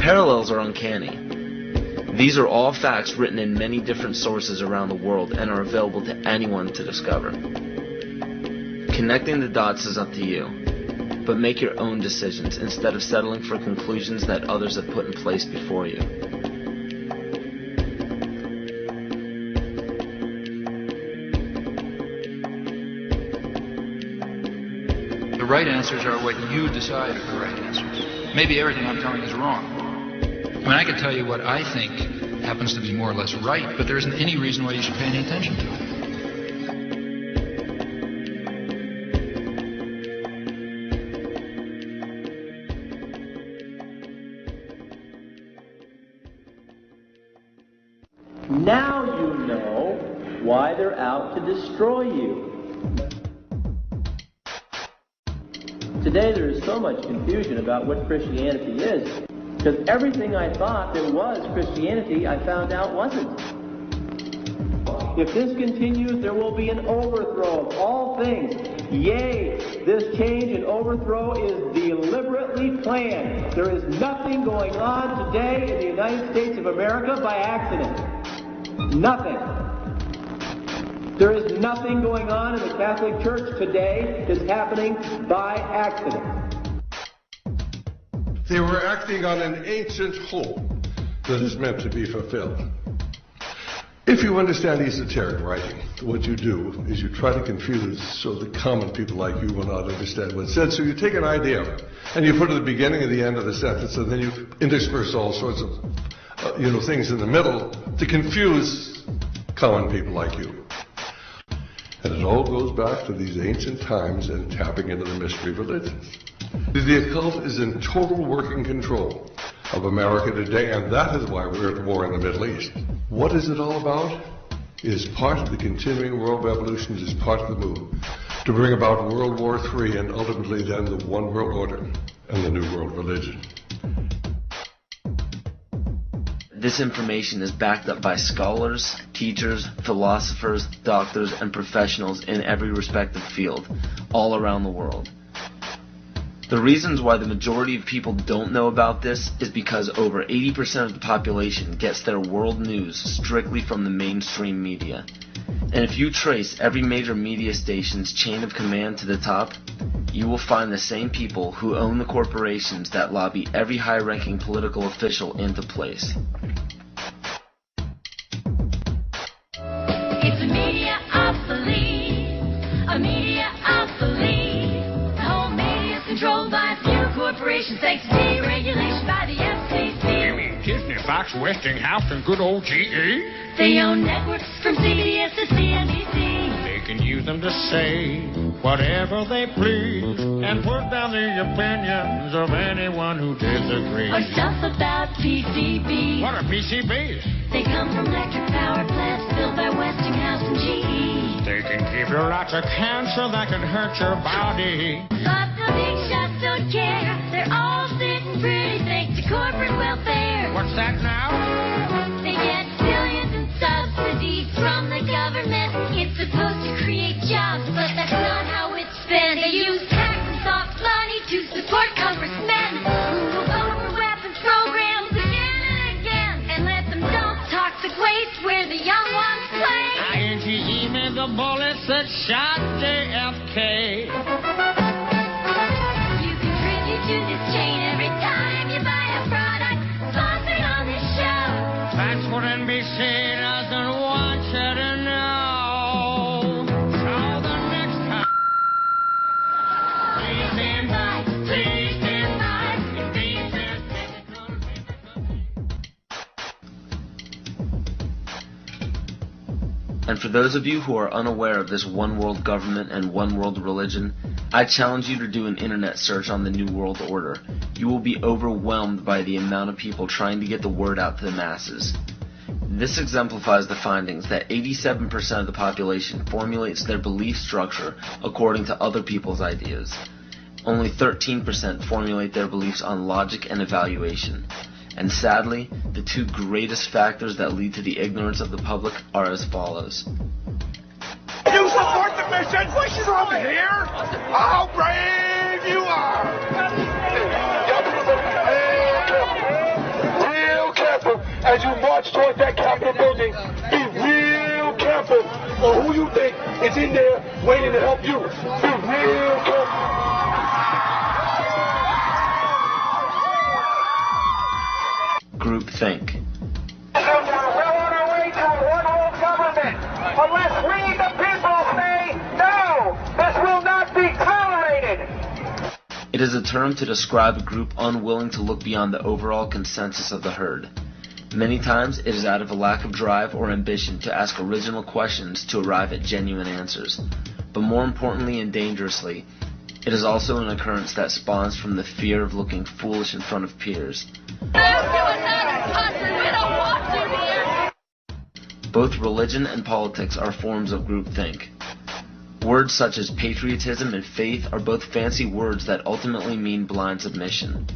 parallels are uncanny. These are all facts written in many different sources around the world and are available to anyone to discover. Connecting the dots is up to you, but make your own decisions instead of settling for conclusions that others have put in place before you. The right answers are what you decide are the right answers. Maybe everything I'm telling you is wrong. I mean, I can tell you what I think happens to be more or less right, but there isn't any reason why you should pay any attention to it. Now you know why they're out to destroy you. Today there is so much confusion about what Christianity is, because everything I thought there was Christianity, I found out wasn't. If this continues, there will be an overthrow of all things. Yea, this change and overthrow is deliberately planned. There is nothing going on today in the United States of America by accident. Nothing. There is nothing going on in the Catholic Church today that's happening by accident. They were acting on an ancient hope that is meant to be fulfilled. If you understand esoteric writing, what you do is you try to confuse so the common people like you will not understand what's said. So you take an idea and you put it at the beginning and the end of the sentence, and then you intersperse all sorts of things in the middle to confuse common people like you. And it all goes back to these ancient times and tapping into the mystery religions. The occult is in total working control of America today, and that is why we're at war in the Middle East. What is it all about? It is part of the continuing world revolution, it is part of the move to bring about World War III and ultimately then the one world order and the new world religion. This information is backed up by scholars, teachers, philosophers, doctors, and professionals in every respective field, all around the world. The reasons why the majority of people don't know about this is because over 80% of the population gets their world news strictly from the mainstream media. And if you trace every major media station's chain of command to the top, you will find the same people who own the corporations that lobby every high-ranking political official into place. It's a media-opoly, a media-opoly. The whole media is controlled by a few corporations thanks to deregulation by the FCC. You mean Disney, Fox, Westinghouse, and good old GE? They own networks from CBS to CNBC. They can use them to say whatever they please and put down the opinions of anyone who disagrees. Or stuff about PCBs. What are PCBs? They come from electric power plants built by Westinghouse and GE. They can give you lots of cancer that can hurt your body. But the big shots don't care. They're all sitting pretty thanks to corporate welfare. What's that now? They get billions in subsidies from the government. It's supposed to create jobs, but that's not how it's spent. They use tax and soft money to support congressmen who will vote for weapons programs again and again and let them dump toxic waste where the young ones play. INTE made the bullets that shot JFK. You contribute to this chain every time you buy a product sponsored on this show. That's what NBC doesn't want you to know. So the next time, please stand by, please stand by. It means there's technical difficulty. And for those of you who are unaware of this one world government and one world religion, I challenge you to do an internet search on the New World Order. You will be overwhelmed by the amount of people trying to get the word out to the masses. This exemplifies the findings that 87% of the population formulates their belief structure according to other people's ideas. Only 13% formulate their beliefs on logic and evaluation. And sadly, the two greatest factors that lead to the ignorance of the public are as follows. You support the mission from here? How brave you are! as you march towards that Capitol building, be real careful on who you think is in there waiting to help you. Be real careful. Groupthink. We're on our way to a one-world government. Unless we, the people, say no, this will not be tolerated. It is a term to describe a group unwilling to look beyond the overall consensus of the herd. Many times it is out of a lack of drive or ambition to ask original questions to arrive at genuine answers. But more importantly and dangerously, it is also an occurrence that spawns from the fear of looking foolish in front of peers. Both religion and politics are forms of groupthink. Words such as patriotism and faith are both fancy words that ultimately mean blind submission.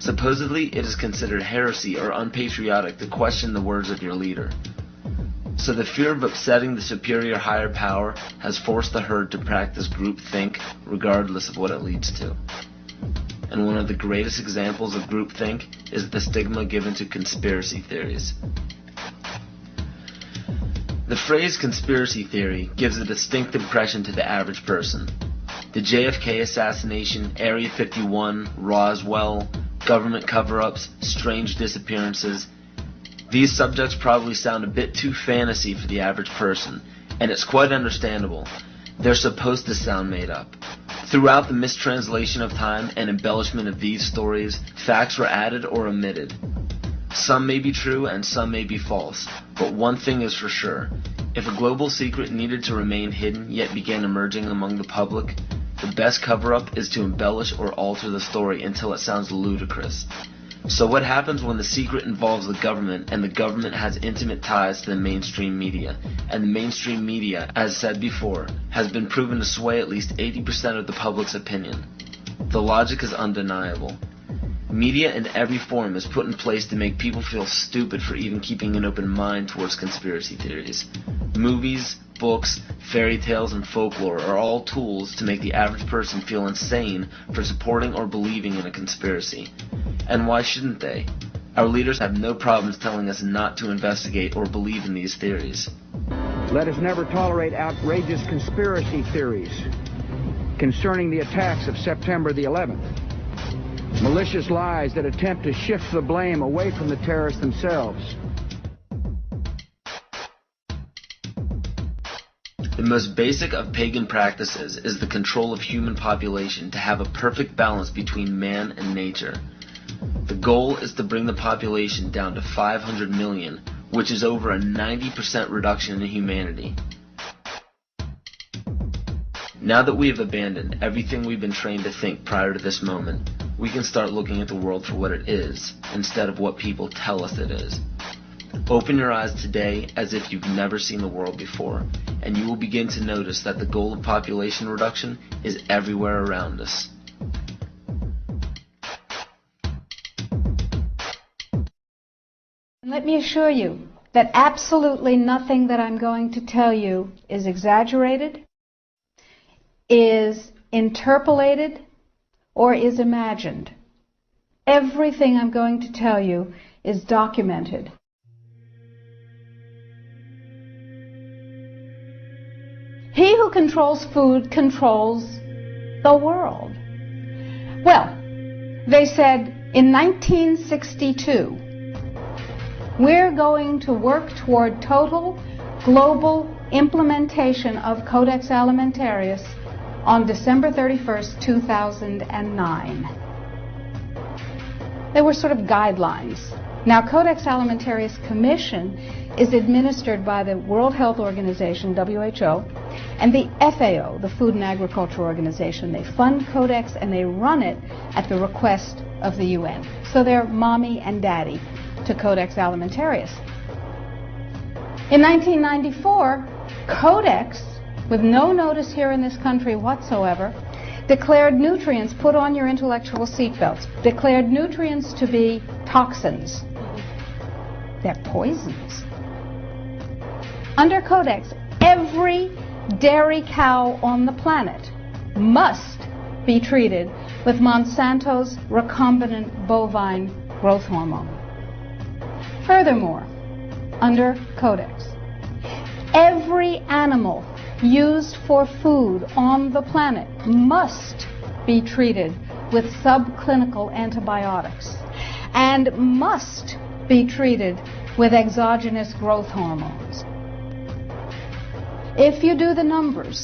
Supposedly, it is considered heresy or unpatriotic to question the words of your leader. So the fear of upsetting the superior higher power has forced the herd to practice groupthink regardless of what it leads to. And one of the greatest examples of groupthink is the stigma given to conspiracy theories. The phrase conspiracy theory gives a distinct impression to the average person. The JFK assassination, Area 51, Roswell, government cover-ups, strange disappearances. These subjects probably sound a bit too fantasy for the average person, and it's quite understandable. They're supposed to sound made up. Throughout the mistranslation of time and embellishment of these stories, facts were added or omitted. Some may be true and some may be false, but one thing is for sure. If a global secret needed to remain hidden yet began emerging among the public, the best cover-up is to embellish or alter the story until it sounds ludicrous. So what happens when the secret involves the government and the government has intimate ties to the mainstream media, and the mainstream media, as said before, has been proven to sway at least 80% of the public's opinion? The logic is undeniable. Media in every form is put in place to make people feel stupid for even keeping an open mind towards conspiracy theories. Movies, books, fairy tales, and folklore are all tools to make the average person feel insane for supporting or believing in a conspiracy. And why shouldn't they? Our leaders have no problems telling us not to investigate or believe in these theories. Let us never tolerate outrageous conspiracy theories concerning the attacks of September the 11th. Malicious lies that attempt to shift the blame away from the terrorists themselves. The most basic of pagan practices is the control of human population to have a perfect balance between man and nature. The goal is to bring the population down to 500 million, which is over a 90% reduction in humanity. Now that we have abandoned everything we've been trained to think prior to this moment, we can start looking at the world for what it is, instead of what people tell us it is. Open your eyes today as if you've never seen the world before, and you will begin to notice that the goal of population reduction is everywhere around us. Let me assure you that absolutely nothing that I'm going to tell you is exaggerated, is interpolated, or is imagined. Everything I'm going to tell you is documented. He who controls food controls the world. Well, they said in 1962, we're going to work toward total global implementation of Codex Alimentarius on December 31st, 2009. They were sort of guidelines. Now, Codex Alimentarius Commission is administered by the World Health Organization, WHO, and the FAO, the Food and Agriculture Organization. They fund Codex and they run it at the request of the UN. So they're mommy and daddy to Codex Alimentarius. In 1994, Codex, with no notice here in this country whatsoever, declared nutrients, put on your intellectual seatbelts, declared nutrients to be toxins. They're poisons. Under Codex, every dairy cow on the planet must be treated with Monsanto's recombinant bovine growth hormone. Furthermore, under Codex, every animal used for food on the planet must be treated with subclinical antibiotics and must be treated with exogenous growth hormones. If you do the numbers,